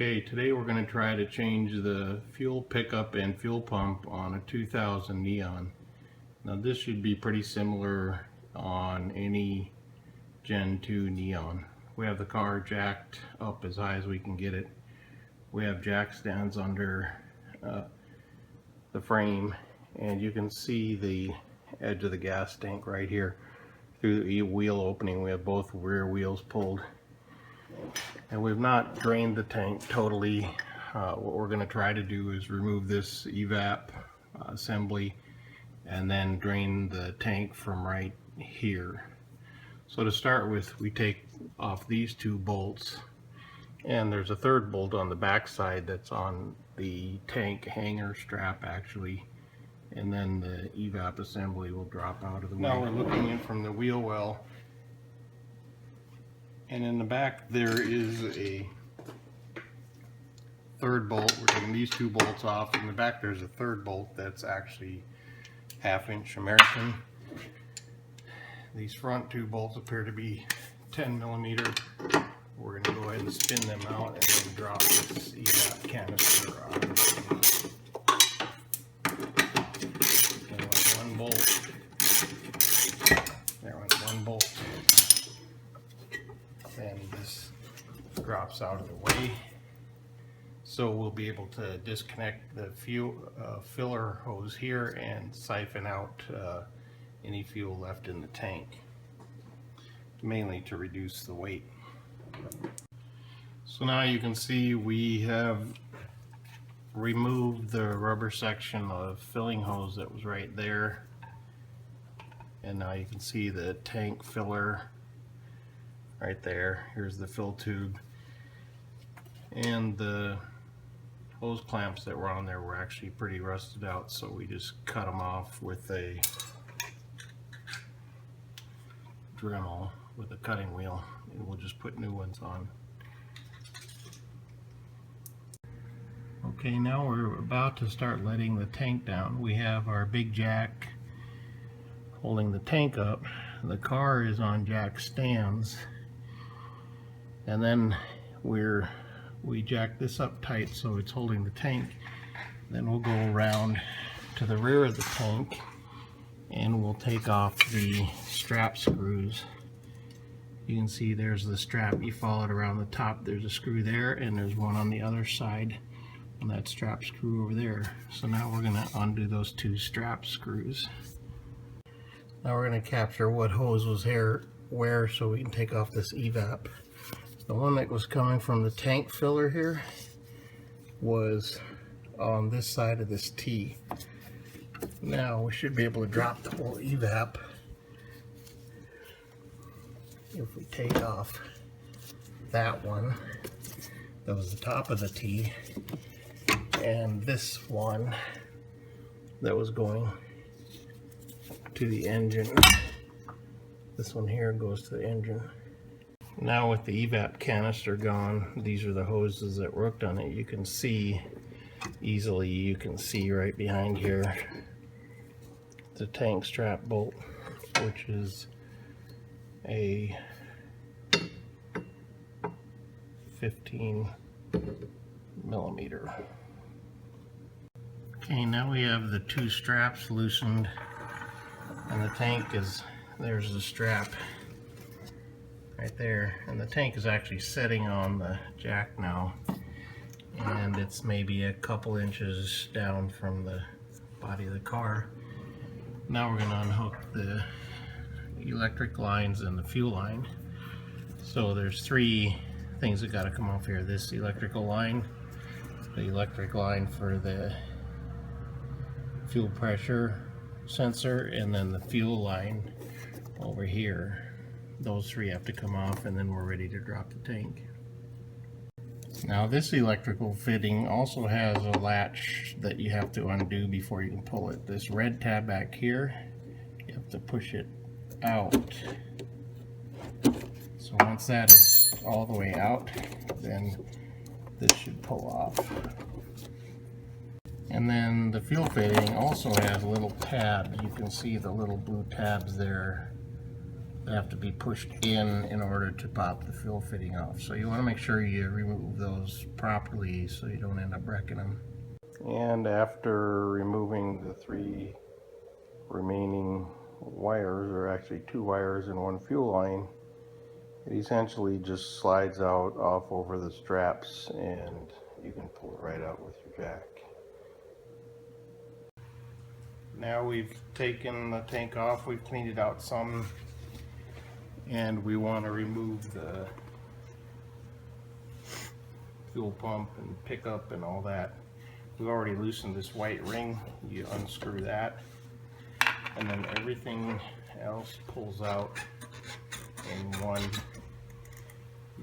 Okay, today we're going to try to change the fuel pickup and fuel pump on a 2000 Neon. Now this should be pretty similar on any Gen 2 Neon. We have the car jacked up as high as we can get it. We have jack stands under the frame, and you can see the edge of the gas tank right here through the wheel opening. We have both rear wheels pulled. And we've not drained the tank totally. What we're going to try to do is remove this evap assembly and then drain the tank from right here. So to start with, we take off these two bolts, and there's a third bolt on the back side that's on the tank hanger strap actually, and then the evap assembly will drop out of the way. Now we're looking in from the wheel well, and in the back there is a third bolt. We're taking these two bolts off. In the back there's a third bolt that's actually 1/2 inch American. These front two bolts appear to be 10 millimeter. We're going to go ahead and spin them out and then drop this evap canister out of the thing. There went one bolt. There went one bolt. And this drops out of the way, so we'll be able to disconnect the fuel filler hose here and siphon out any fuel left in the tank, mainly to reduce the weight. So now you can see we have removed the rubber section of filling hose that was right there, and now you can see the tank filler right there. Here's the fill tube, and the hose clamps that were on there were actually pretty rusted out, so we just cut them off with a Dremel with a cutting wheel, and we'll just put new ones on. Okay, now we're about to start letting the tank down. We have our big jack holding the tank up. The car is on jack stands, and then we jack this up tight so it's holding the tank. Then we'll go around to the rear of the tank and we'll take off the strap screws. You can see there's the strap. You follow it around the top, there's a screw there, and there's one on the other side on that strap screw over there. So now we're going to undo those two strap screws. Now we're going to capture what hose was here where so we can take off this evap. The one that was coming from the tank filler here was on this side of this T. Now we should be able to drop the whole evap if we take off that one. That was the top of the T, and this one that was going to the engine. This one here goes to the engine. Now with the evap canister gone, these are the hoses that worked on it. You can see easily, you can see right behind here the tank strap bolt, which is a 15 millimeter. Okay, now we have the two straps loosened, and the tank is, there's the strap right there, and the tank is actually sitting on the jack now, and it's maybe a couple inches down from the body of the car. Now we're going to unhook the electric lines and the fuel line. So there's three things that got to come off here. This electrical line, the electric line for the fuel pressure sensor, and then the fuel line over here. Those three have to come off, and then we're ready to drop the tank. Now this electrical fitting also has a latch that you have to undo before you can pull it. This red tab back here, you have to push it out. So once that is all the way out, then this should pull off. And then the fuel fitting also has little tabs. You can see the little blue tabs there have to be pushed in order to pop the fuel fitting off. So you want to make sure you remove those properly so you don't end up wrecking them. And after removing the 3 remaining wires, or actually 2 wires and 1 fuel line, it essentially just slides out off over the straps and you can pull it right out with your jack. Now we've taken the tank off, we've cleaned it out some, and we want to remove the fuel pump and pickup and all that. We've already loosened this white ring. You unscrew that, and then everything else pulls out in one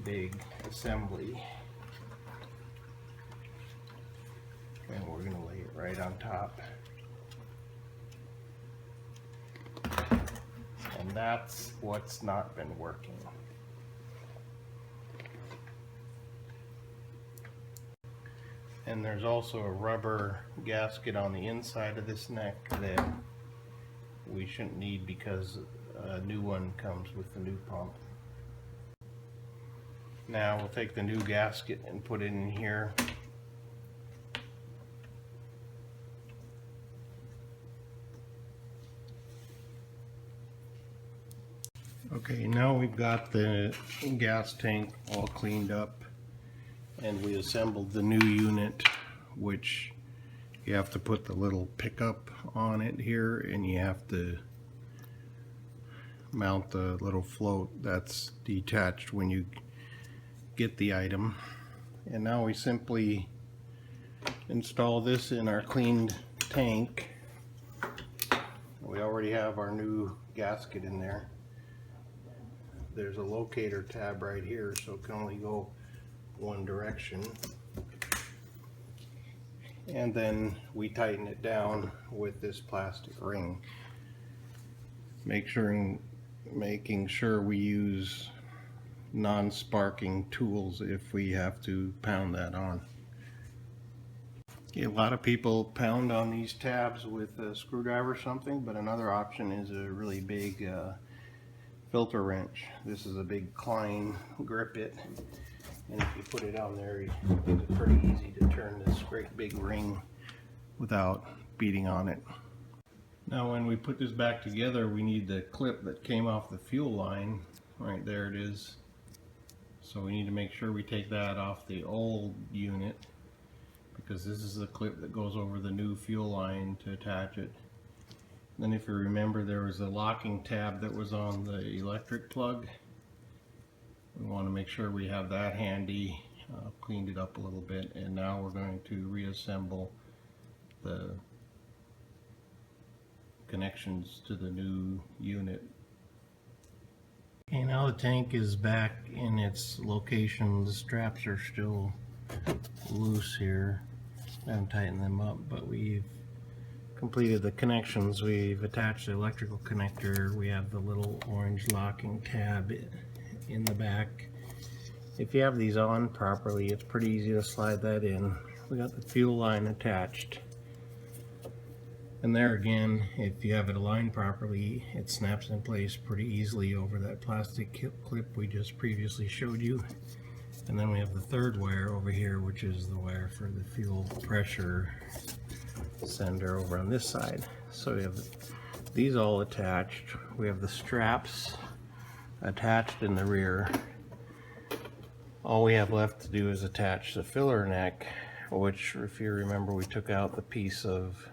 big assembly. And we're going to lay it right on top. And that's what's not been working. And there's also a rubber gasket on the inside of this neck that we shouldn't need because a new one comes with the new pump. Now we'll take the new gasket and put it in here. Okay, now we've got the gas tank all cleaned up, and we assembled the new unit, which you have to put the little pickup on it here, and you have to mount the little float that's detached when you get the item. And now we simply install this in our cleaned tank. We already have our new gasket in there. There's a locator tab right here, so it can only go one direction. And then we tighten it down with this plastic ring. Making sure we use non-sparking tools if we have to pound that on. A lot of people pound on these tabs with a screwdriver or something, but another option is a really big filter wrench. This is a big Klein grip it, and if you put it on there, it's pretty easy to turn this great big ring without beating on it. Now when we put this back together, we need the clip that came off the fuel line. Right there it is. So we need to make sure we take that off the old unit, because this is the clip that goes over the new fuel line to attach it. Then if you remember, there was a locking tab that was on the electric plug. We want to make sure we have that handy. Cleaned it up a little bit, and now we're going to reassemble the connections to the new unit. Okay, now the tank is back in its location. The straps are still loose here. I haven't tightened them up, but we've completed the connections. We've attached the electrical connector. We have the little orange locking tab in the back. If you have these on properly, it's pretty easy to slide that in. We got the fuel line attached. And there again, if you have it aligned properly, it snaps in place pretty easily over that plastic clip we just previously showed you. And then we have the third wire over here, which is the wire for the fuel pressure sender over on this side. So we have these all attached. We have the straps attached in the rear. All we have left to do is attach the filler neck, which, if you remember, we took out the piece of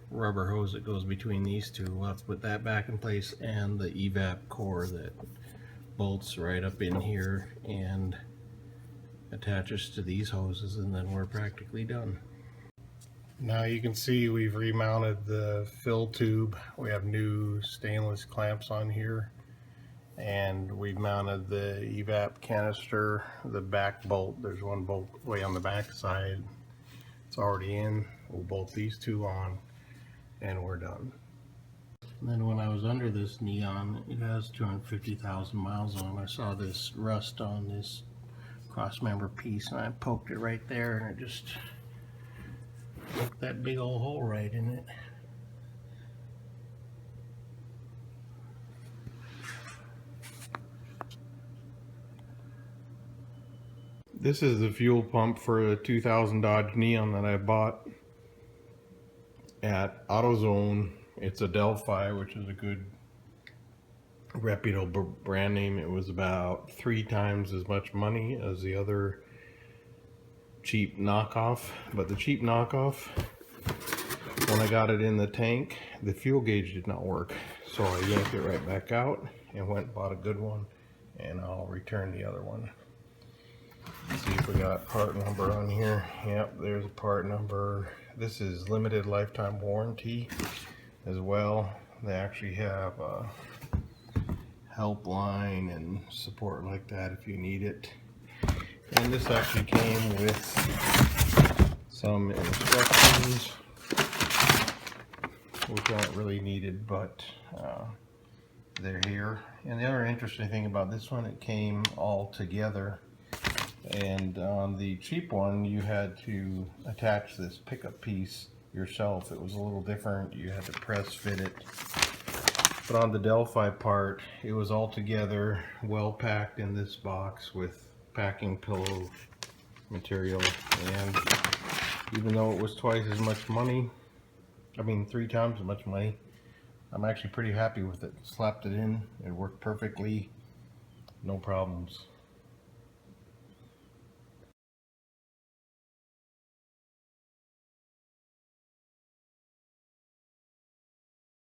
rubber hose that goes between these two. We'll have to put that back in place, and the evap core that bolts right up in here and attaches to these hoses, and then we're practically done. Now you can see we've remounted the fill tube. We have new stainless clamps on here, and we've mounted the evap canister, the back bolt. There's one bolt way on the back side. It's already in. We'll bolt these two on, and we're done. And then when I was under this Neon, it has 250,000 miles on it. I saw this rust on this cross member piece, and I poked it right there, and it just poked that big old hole right in it. This is the fuel pump for a 2000 Dodge Neon that I bought at AutoZone. It's a Dephi, which is a good reputable brand name. It was about 3 times as much money as the other cheap knockoff, but the cheap knockoff, when I got it in the tank, the fuel gauge did not work, so I yanked it right back out and went and bought a good one, and I'll return the other one. Let's see if we got part number on here. Yep, there's a part number. This is limited lifetime warranty as well. They actually have a helpline and support like that if you need it. And this actually came with some instructions, which aren't really needed, but they're here. And the other interesting thing about this one, it came all together. And on the cheap one, you had to attach this pickup piece yourself. It was a little different. You had to press fit it. But on the Dephi part, it was all together, well packed in this box with packing pillow material. And even though it was twice as much money, I mean 3 times as much money, I'm actually pretty happy with it. Slapped it in, it worked perfectly, no problems.